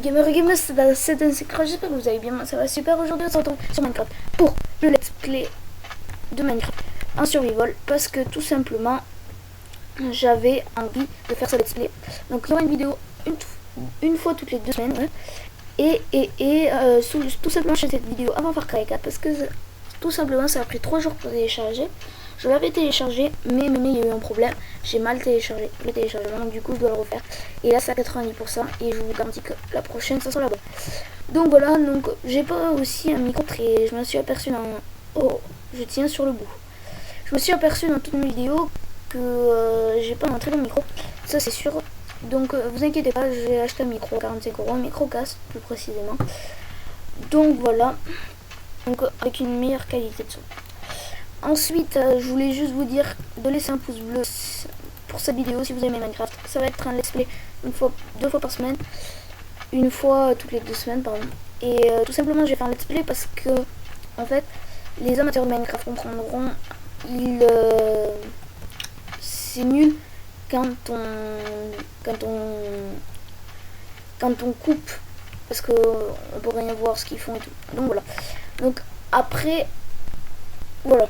gamers et gamers, c'est un secret, j'espère que vous allez bien, ça va super. Aujourd'hui on se retrouve sur Minecraft pour le let's play de Minecraft en survival, parce que tout simplement j'avais envie de faire ce let's play. Donc il y aura une vidéo une fois toutes les 2 semaines, ouais. Tout simplement je fais cette vidéo avant Far Cry 4 parce que tout simplement ça a pris 3 jours pour télécharger. Je l'avais téléchargé, mais il y a eu un problème. J'ai mal téléchargé le téléchargement, donc du coup je dois le refaire. Et là c'est à 90% et je vous garantis que la prochaine ça sera là-bas. Donc voilà, donc j'ai pas aussi un micro très... Je me suis aperçu dans... Oh, je tiens sur le bout. Je me suis aperçu dans toutes mes vidéos que j'ai pas un très bon micro, ça c'est sûr. Donc vous inquiétez pas, j'ai acheté un micro à 45 €, un micro casse plus précisément. Donc voilà, donc avec une meilleure qualité de son. Ensuite, je voulais juste vous dire de laisser un pouce bleu pour cette vidéo si vous aimez Minecraft. Ça va être un let's play 2 fois par semaine, une fois toutes les 2 semaines, pardon. Et tout simplement, j'ai fait un let's play parce que, en fait, les amateurs de Minecraft comprendront, c'est nul quand on coupe, parce que on peut rien voir ce qu'ils font et tout. Donc voilà. Donc après, voilà.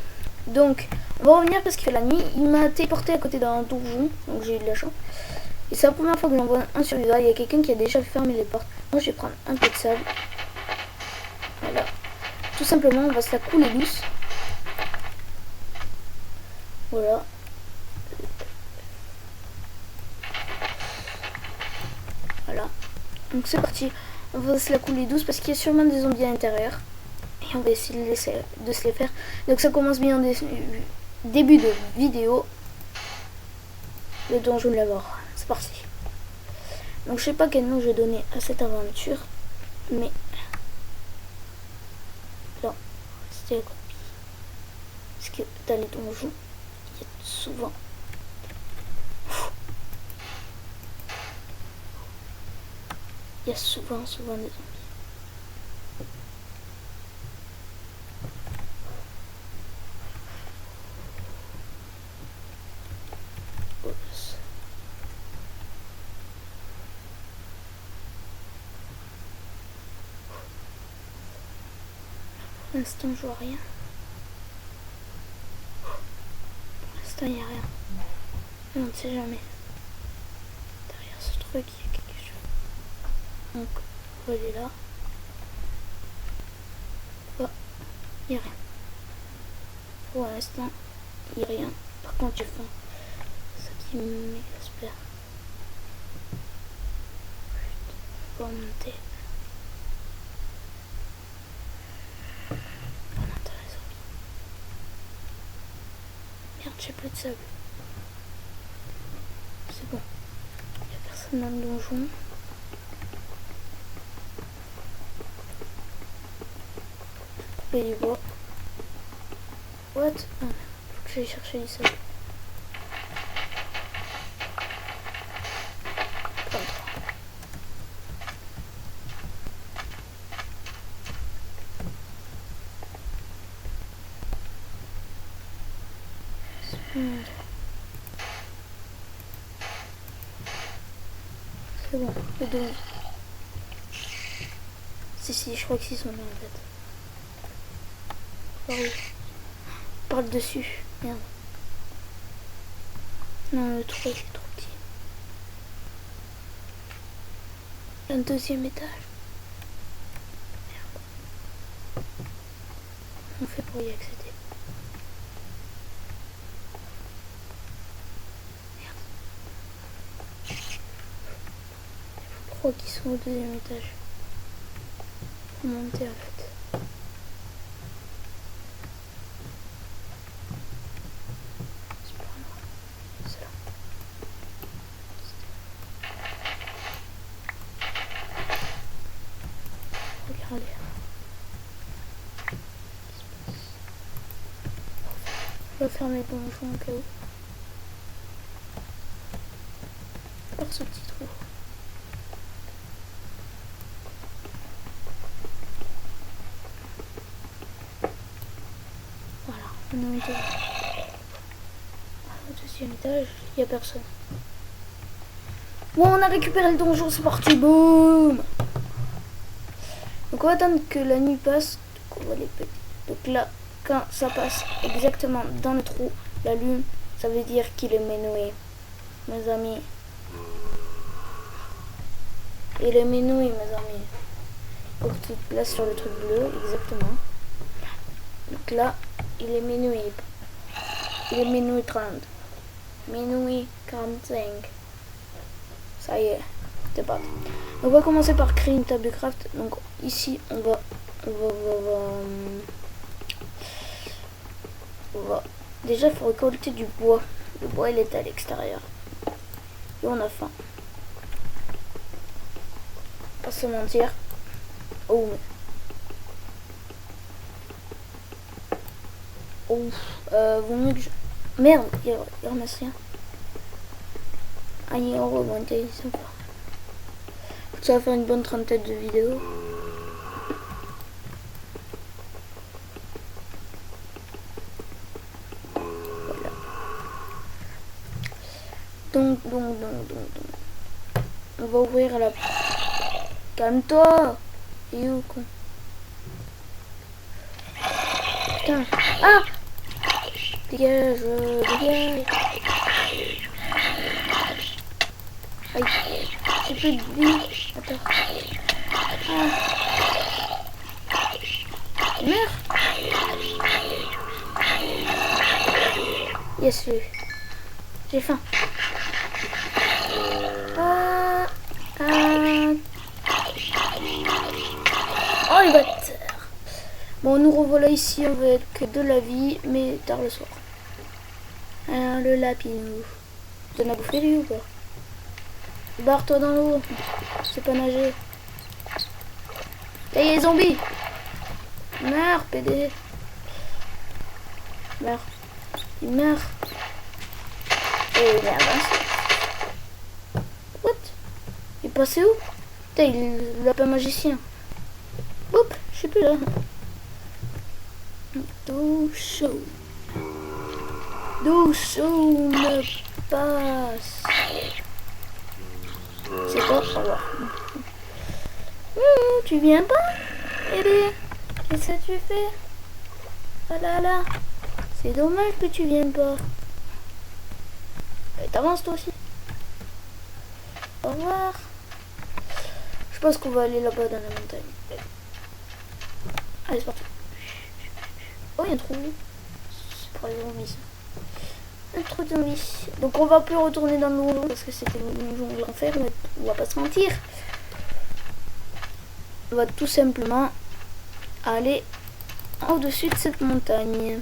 Donc, on va revenir parce qu'il fait la nuit. Il m'a téléporté à côté d'un donjon, donc j'ai eu de la chance. Et c'est la première fois que j'envoie un survivor. Il y a quelqu'un qui a déjà fermé les portes. Moi, je vais prendre un peu de sable. Voilà. Tout simplement, on va se la couler douce. Voilà. Voilà. Donc c'est parti. On va se la couler douce parce qu'il y a sûrement des zombies à l'intérieur. Et on va essayer de se les faire. Donc ça commence bien en début de vidéo. Le donjon de la mort. C'est parti. Donc je sais pas quel nom je vais donner à cette aventure. Mais... non. C'était la copie. Parce que dans les donjons, il y a souvent... il y a souvent des zombies. Pour l'instant je vois rien. Pour l'instant il n'y a rien. Mais on ne sait jamais. Derrière ce truc il y a quelque chose. Donc on va aller là. Oh, il n'y a rien. Pour l'instant il n'y a rien. Par contre j'ai faim. C'est ça qui m'exaspère. On va monter. Merde, j'ai plus de sable. C'est bon. Il n'y a personne dans le donjon. Couper du bois. What? Ah, faut que j'aille chercher du sable. C'est bon, le 12. Si, je crois que 6 sont là en fait. Par où? Par le dessus. Merde. Non, le 3 c'est trop petit. Un deuxième étage. Merde. On fait pour y accéder. Qui sont au deuxième étage pour monter en fait. C'est pas là. C'est là. Regardez. On va fermer le donjon au cas où. Par ce petit trou. On est au deuxième étage, il n'y a personne. Bon, on a récupéré le donjon, c'est parti, boum. Donc on va attendre que la nuit passe. Donc on va les péter. Donc là, quand ça passe exactement dans le trou, la lune, ça veut dire qu'il est menoué. Mes amis. Il est menoué, mes amis. Faut que tu te places sur le truc bleu, exactement. Donc là, il est minuit. Il est minuit 30. Minuit 45. Ça y est, c'est parti. On va commencer par créer une table de craft. Donc ici, on va déjà, il faut récolter du bois. Le bois, il est à l'extérieur. Et on a faim. Pas se mentir. Oh. Oh. Vaut mieux que je... Merde, il ramasse rien. Ah, il est en remonté, sympa. Ça va faire une bonne trentaine de vidéos. Voilà. Donc. On va ouvrir la... Calme-toi. Et où, con? Putain. Ah! Dégage, dégage. Aïe. J'ai plus de vie. Attends. Ah. Meurs. Yes, j'ai faim. Oh les bâtards. Bon, nous revoilà ici avec de la vie, mais tard le soir. Alors, le lapinou. Tu en as bouffé lui ou pas? Barre-toi dans l'eau. C'est pas nager. Là, il y a les zombies. Meurs, PD. Meurs. Il meurt. Et il avance. What? Il est passé où? Putain, il est le lapin magicien. Oups, je suis plus là. D'où chaud me passe. C'est quoi? Au revoir. Tu viens pas? Bébé, qu'est-ce que tu fais? Ah là là, c'est dommage que tu viennes pas. T'avances toi aussi. Au revoir. Je pense qu'on va aller là-bas dans la montagne. Allez, c'est parti. Oh, il y a un trou. C'est pour les zombies. Un trou de zombies. Donc on va plus retourner dans le donjon parce que c'était le donjon de l'enfer, mais on va pas se mentir. On va tout simplement aller au-dessus de cette montagne.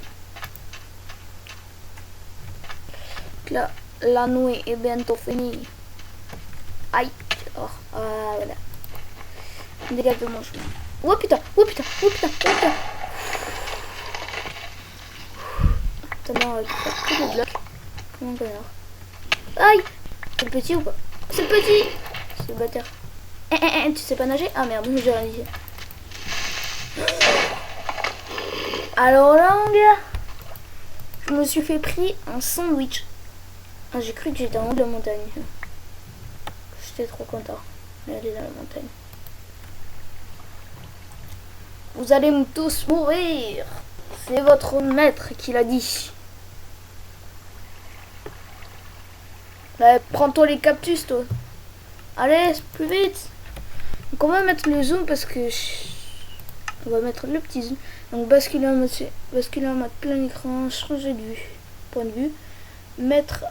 Là, la nuit est bientôt finie. Aïe. Oh, ah, voilà. Dégage de mon chemin. Oh putain, oh putain, oh putain, oh putain. Attends, tu fais que des blocs. Comment connard. Aïe. C'est petit ou pas? C'est petit. C'est bâtard. Tu sais pas nager? Ah merde, j'ai rien dit. Alors là, mon gars, je me suis fait pris un sandwich. Ah, j'ai cru que j'étais en haut de la montagne. J'étais trop content d'aller dans la montagne. Vous allez tous mourir. C'est votre maître qui l'a dit. Bah, prends-toi les cactus, toi. Allez, plus vite. Donc on va mettre le zoom parce que... On va mettre le petit zoom. Donc basculer en mode plein écran, changer de vue. Point de vue. Mettre...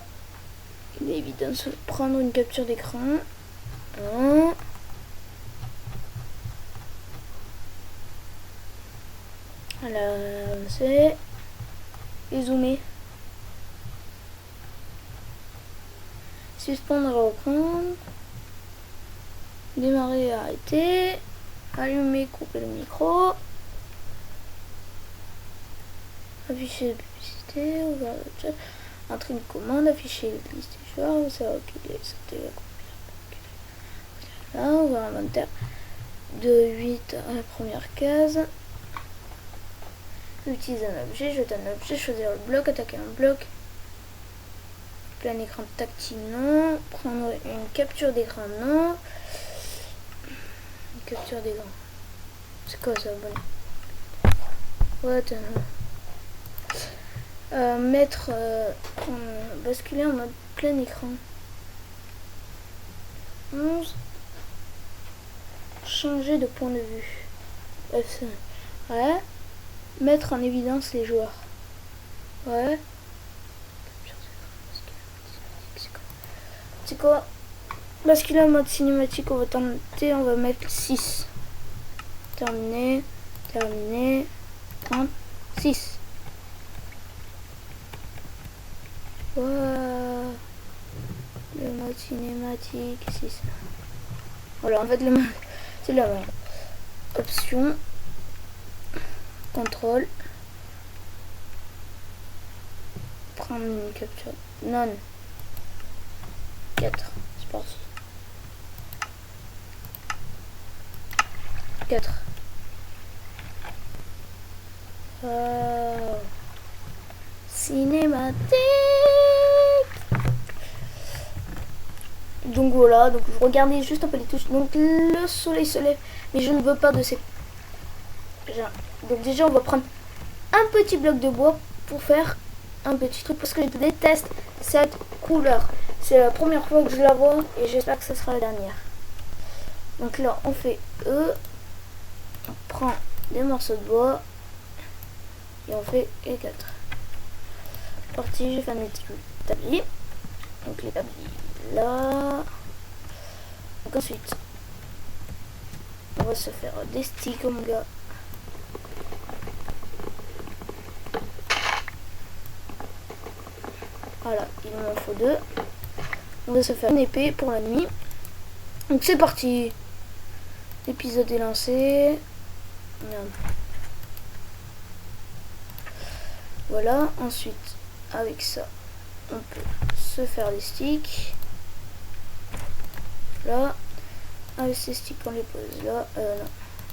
Il est évident de prendre une capture d'écran. Voilà. Avancer. Et zoomer. Suspendre et reprendre. Démarrer et arrêter. Allumer, couper le micro. Afficher la publicité. Ouvrir le chat. Entrer une commande. Afficher la liste des joueurs. Ça va occuper. Là, ouvrir l'inventaire. De 8 à la première case. Utiliser un objet, jeter un objet, choisir le bloc, attaquer un bloc. Plein écran tactile, non. Prendre une capture d'écran, non. Une capture d'écran. C'est quoi ça, bon. What? Mettre... basculer en mode plein écran. 11. Changer de point de vue. Ouais. Mettre en évidence les joueurs. Ouais. C'est quoi? Basculer en mode cinématique, on va tenter, on va mettre 6. Terminé. Terminé. 36. Wow. Le mode cinématique, 6. Voilà, en fait, le mode, c'est la même. Option. Contrôle. Prendre une capture. Non. 4. C'est parti. 4. Cinématique. Donc voilà, donc je regardais juste un peu les touches. Donc le soleil se lève, mais je ne veux pas de ces... Donc déjà on va prendre un petit bloc de bois pour faire un petit truc parce que je déteste cette couleur. C'est la première fois que je la vois et j'espère que ce sera la dernière. Donc là on fait E, on prend des morceaux de bois et on fait E4. Parti, j'ai fait un établi. Donc l'établi là. Donc ensuite on va se faire des sticks mon gars. Voilà, il m'en faut 2. On va se faire une épée pour la nuit. Donc c'est parti. L'épisode est lancé. Merde. Voilà, ensuite avec ça on peut se faire des sticks. Là, avec ces sticks on les pose là. Non,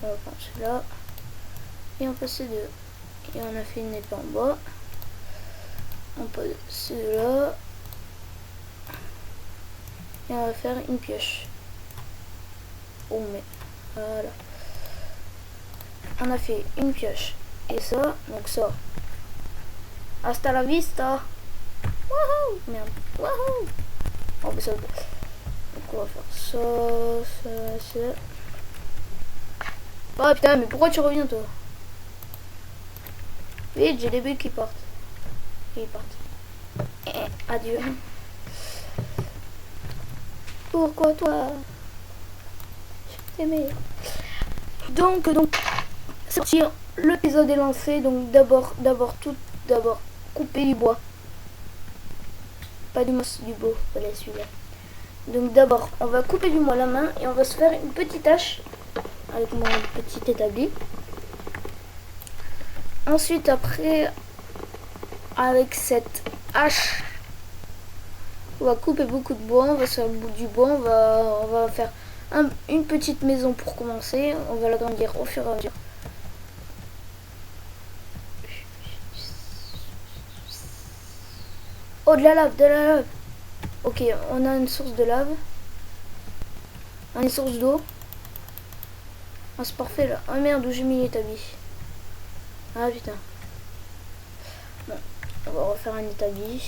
on va prendre celui-là. Et on pose ces deux. Et on a fait une épée en bois. On pose celui-là. Et on va faire une pioche. Oh mais voilà. On a fait une pioche. Et ça, donc ça. Hasta la vista. Wouhou. Merde. Wouhou. Oh mais ça. Donc on va faire ça. Oh putain, mais pourquoi tu reviens toi? Vite, j'ai des bugs qui partent. Et ils partent. Adieu. Pourquoi toi? Je t'aimais. Donc, c'est parti. L'épisode est lancé. Donc d'abord, couper du bois. Pas du bois, voilà celui-là. Donc d'abord, on va couper du bois à la main et on va se faire une petite hache avec mon petit établi. Ensuite, après, avec cette hache, on va couper beaucoup de bois, on va se faire du bois, on va faire une petite maison pour commencer, on va l'agrandir au fur et à mesure. Oh, de la lave. Ok, on a une source de lave. On a une source d'eau. Ah, c'est parfait là. Oh merde, où j'ai mis l'établi. Ah putain. Bon, on va refaire un établi.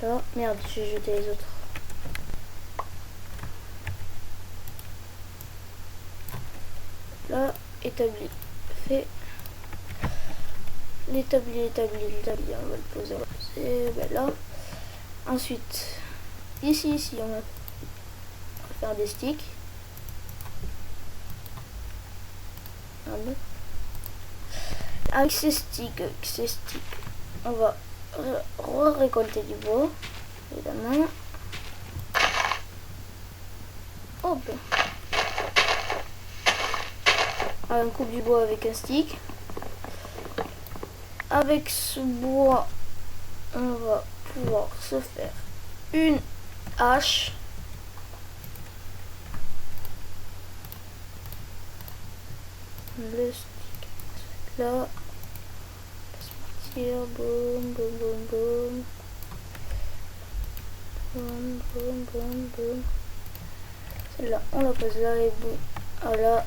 Là, merde, j'ai jeté les autres. Là, établi. Fait. L'établi, on va le poser. Ben là. Ensuite, ici, on va faire des sticks. Avec ces sticks, on va récolter du bois, évidemment. Hop. On coupe du bois avec un stick. Avec ce bois, on va pouvoir se faire une hache. Le stick là. On va se partir. Boum. Celle-là, on la pose là et boum. Voilà.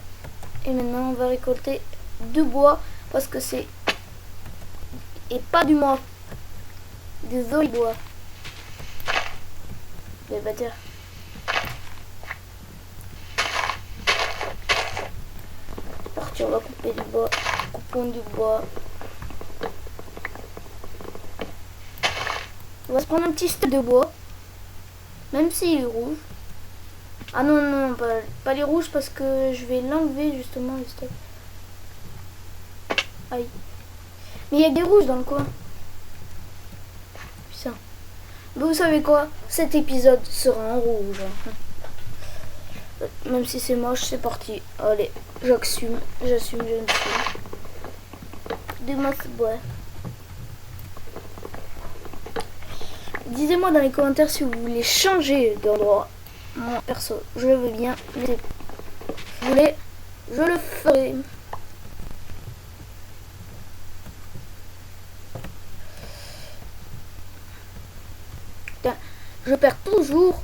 Et maintenant on va récolter du bois parce que c'est... Et pas du bois. Des os bois. Les bâtir. Parti, on va couper du bois. Coupons du bois. On va se prendre un petit steak de bois. Même s'il est rouge. Ah non, non, pas les rouges parce que je vais l'enlever justement le steak. Aïe. Mais il y a des rouges dans le coin. Putain. Mais vous savez quoi? Cet épisode sera en rouge. Même si c'est moche, c'est parti. Allez, j'assume, je me suis. Du masse bois. Dites-moi dans les commentaires si vous voulez changer d'endroit. Moi, perso, je le veux bien. Mais si vous voulez, je le ferai. Putain, je perds toujours.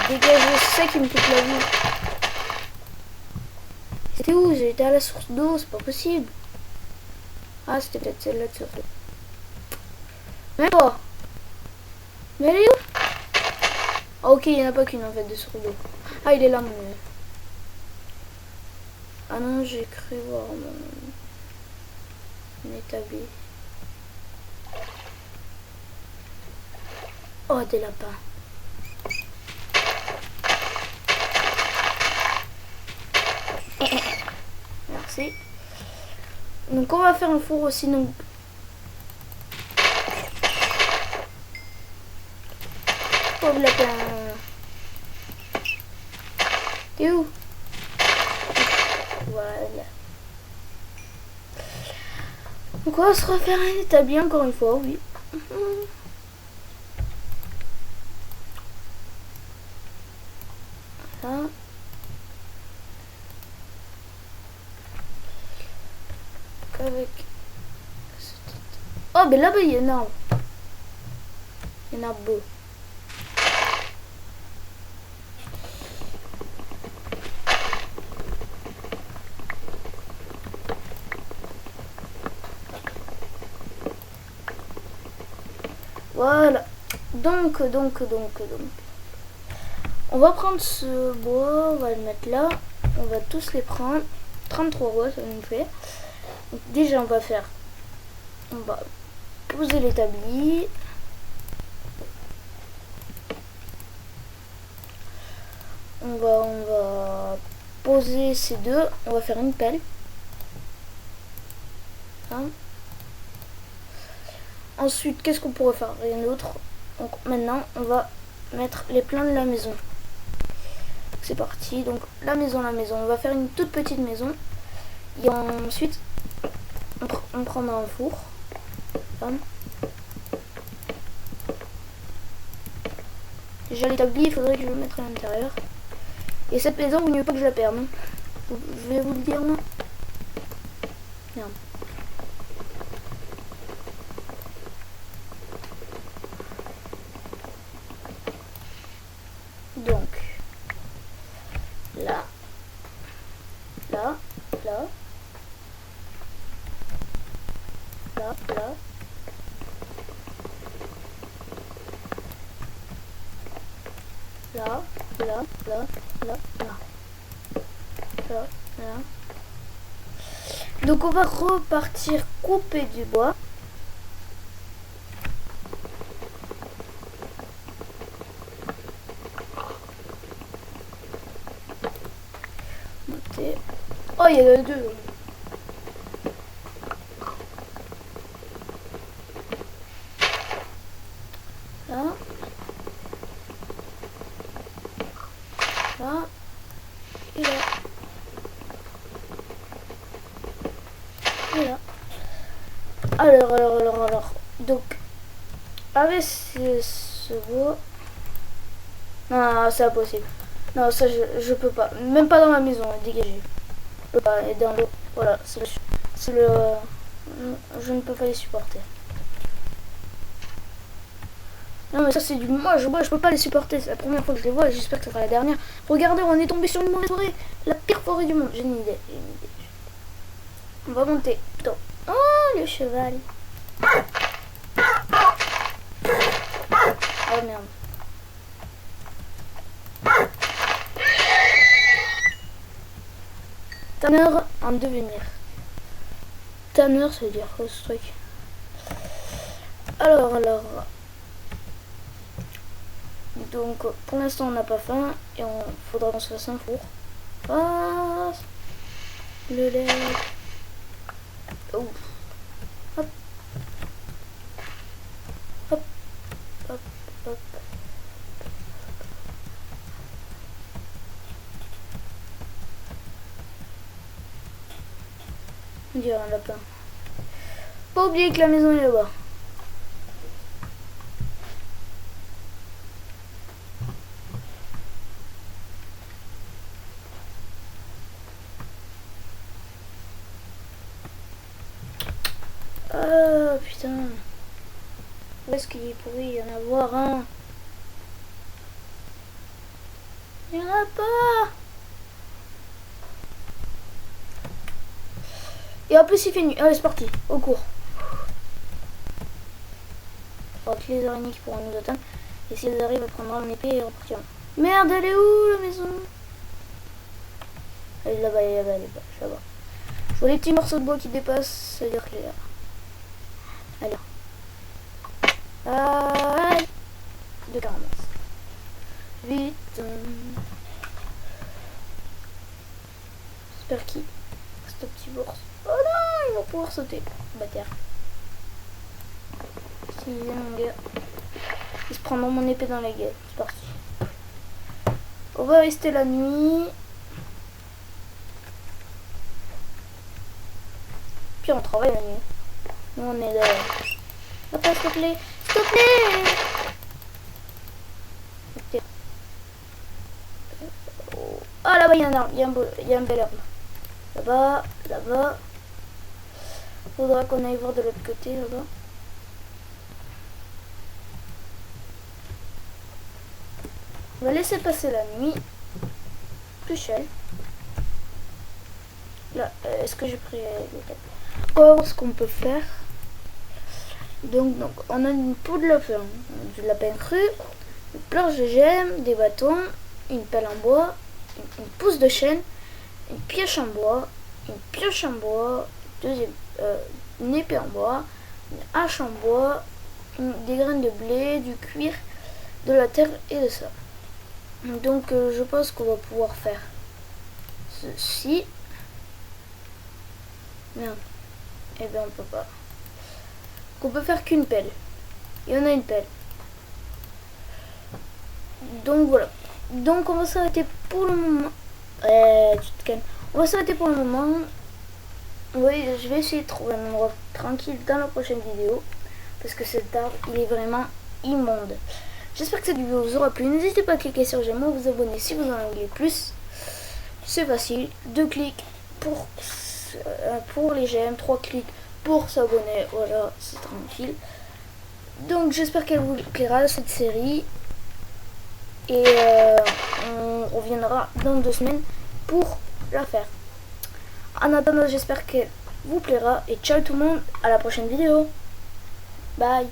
Dégager, c'est ça qui me coupe la vue. C'était où? J'ai été à la source d'eau, c'est pas possible. Ah, c'était peut-être celle-là de source d'eau. Même pas. Mais elle est où? Ah, ok, il n'y en a pas qu'une en fait de source d'eau. Ah, il est là, mon... Ah non, j'ai cru voir mon établi. Oh, des lapins. Merci. Donc on va faire un four aussi. Donc pauvre lapin. T'es où? Voilà. Donc on va se refaire un établi encore une fois, oui. Voilà. Avec... Oh, ben là-bas, il y en a. Il y en a beau. Voilà. Donc. On va prendre ce bois, on va le mettre là. On va tous les prendre. 33 bois, ça nous fait. Donc déjà, on va poser l'établi. On va poser ces deux. On va faire une pelle. Hein. Ensuite, qu'est-ce qu'on pourrait faire? Rien d'autre. Donc maintenant, on va mettre les plans de la maison. C'est parti. Donc la maison. On va faire une toute petite maison. Et ensuite, on prendra un four. Déjà l'établi, il faudrait que je le mette à l'intérieur. Et cette maison, il ne mieux pas que je la perde. Je vais vous le dire, non? Merde. Donc, là, là, là, là, là. Là, là, là, là, là. Là, là. Donc on va repartir couper du bois. Oh, il y en a deux. Là. Là. Et là. Et là. Alors. Donc, avec ce bois... Non, c'est impossible. Non, ça, je peux pas. Même pas dans ma maison, dégagé. Je peux pas. Et dans l'eau. Voilà, c'est le... Je ne peux pas les supporter. Non mais ça c'est du... Moi je peux pas les supporter. C'est la première fois que je les vois et j'espère que ça sera la dernière. Regardez, on est tombé sur une mauvaise forêt. La pire forêt du monde. J'ai une idée. On va monter. Putain. Oh le cheval. Oh merde. Tanner en devenir. Tanner, ça veut dire quoi ce truc? Alors. Donc pour l'instant on n'a pas faim et on faudra qu'on se fasse un four. Ah, le lait. Oh. Hop. Hop. Hop. Hop. On dirait un lapin. Pas oublier que la maison est là-bas. Ah putain. Où est-ce qu'il pourrait y en avoir un? Il n'y en a pas. Et en plus il fait nuit. Allez c'est parti, au cours. Il faudra que les araignées qui pourront nous atteindre. Et si elles arrivent à prendre mon épée et repartir. Merde, elle est où la maison? Elle est là-bas, elle est là-bas, elle est là-bas. Je la vois. Je vois les petits morceaux de bois qui dépassent, ça veut dire qu'elle est là. Allez. Aïe. De carence. Vite. J'espère qu'il reste un petit bourse. Oh non, ils vont pouvoir sauter. Bâtard. Si mon gars. Ils se prendront mon épée dans la gueule. C'est parti. On va rester la nuit. Puis on travaille la nuit. Nous on est là. Attends, s'il te plaît. S'il te plaît. Okay. Ah là-bas il y a un arbre. Il y a un bel arbre. Là-bas. Là-bas. Faudra qu'on aille voir de l'autre côté là-bas. On va laisser passer la nuit. Plus cher. Là, est-ce que j'ai pris le cap? On va voir ce qu'on peut faire. Donc, on a une peau de lapin, du lapin cru, une planche de gemme, des bâtons, une pelle en bois, une pousse de chêne, une pioche en bois, une épée en bois, une hache en bois, des graines de blé, du cuir, de la terre et de ça. Donc je pense qu'on va pouvoir faire ceci. Merde. Eh bien on peut pas. Qu'on peut faire qu'une pelle. Et on a une pelle. Donc voilà. Donc on va s'arrêter pour le moment. Tu te calmes. On va s'arrêter pour le moment. Oui, je vais essayer de trouver un endroit tranquille dans la prochaine vidéo. Parce que cet arbre, il est vraiment immonde. J'espère que cette vidéo vous aura plu. N'hésitez pas à cliquer sur j'aime ou vous abonner si vous en voulez plus. C'est facile. 2 clics pour les j'aime, 3 clics pour s'abonner. Voilà, c'est tranquille. Donc j'espère qu'elle vous plaira cette série. Et on reviendra dans 2 semaines pour la faire. En attendant, j'espère qu'elle vous plaira. Et ciao tout le monde, à la prochaine vidéo. Bye.